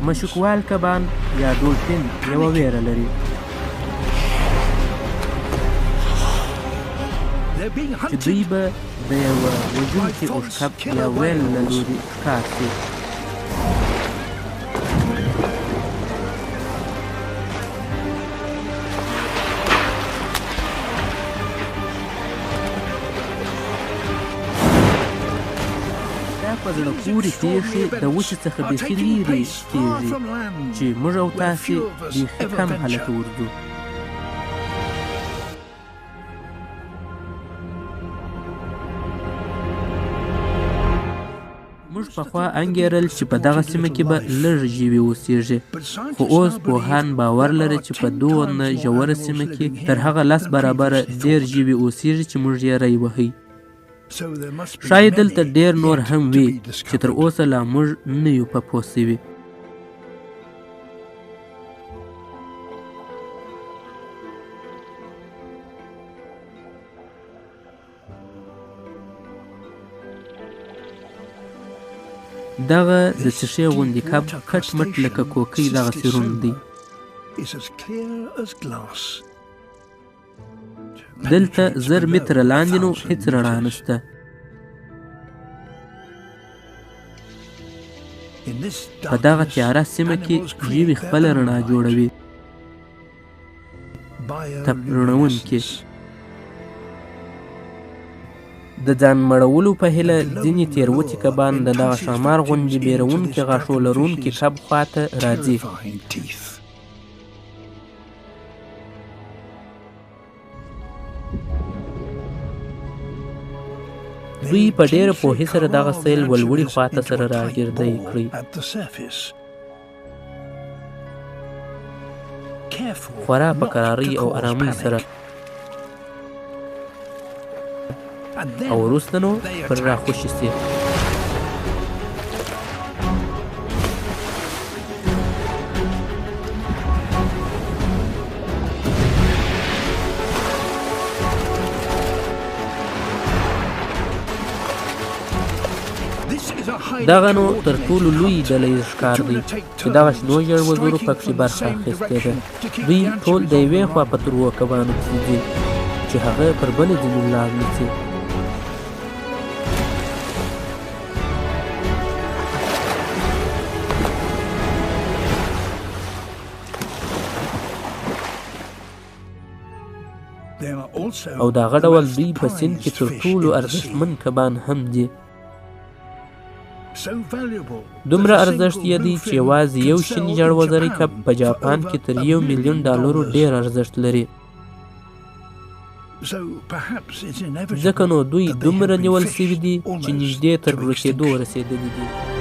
مشوکوال کبان یا ډولفین یوه ویره لري چې دوی به د یوه وژونکي اوښکپ یا ویل له لوري ښکار شي. په زړه پورې پېښې د وچې څخه بیخي لیرې کېږي چې موږ او تاسې بیخي کم هلته ورځو. موږ پخوا انګېرل چې په دغه سیمه کې به لږ ژوي اوسېږي، خو اوس پوهان باور لري چې په دونه ژوره سیمه کې تر هغه 10 برابره ډېر ژوي اوسېږي چې موږ یې ری وهی. شاید دلته ډېر نور هم وي چې تر اوسه لا موږ نه یو په پوه سوي. دغه د څښې غوندې کب کټ مټ لکه کوکۍ دغسې روڼ دی. دلته 1000 متره لاندې نو هېڅ رڼا نشته. په دغه تیاره سیمه کې ژوي خپله رڼا جوړوي، تپ رڼونکې. د ځان مړولو په هیله ځینې تېروتي کبان د دغه ښامار غوندې بیرونکي غاښو لرونکي کب خواته راځي. دوی په ډېره پوهې سره دغه سیل ولوړې خواته سره راګردی کړئ. خورا په کرارۍ او ارامۍ سره، او وروسته نو پر راخوشي سي. دغه نو تر ټولو لوی ډله ښکار دی چې دغه شنو ژړ وزرو پکښې برخه اخیستې ده. دوی ټول د یوې خوا په تروو کبانو پسې ځي چې هغه پر بلې ځینې ولاړ نیسي. او دغه ډول دوی په سیند کې تر ټولو ارزښتمن کبان هم دي. دومره ارزښت یې دی چې یوازې یو شین ژړ وزری کب په جاپان کې تر $1 ملیون ډېر ارزښت لري. ځکه نو دوی دومره نیول سوي دي چې نږدې تر ورکېدو رسېدلي دي.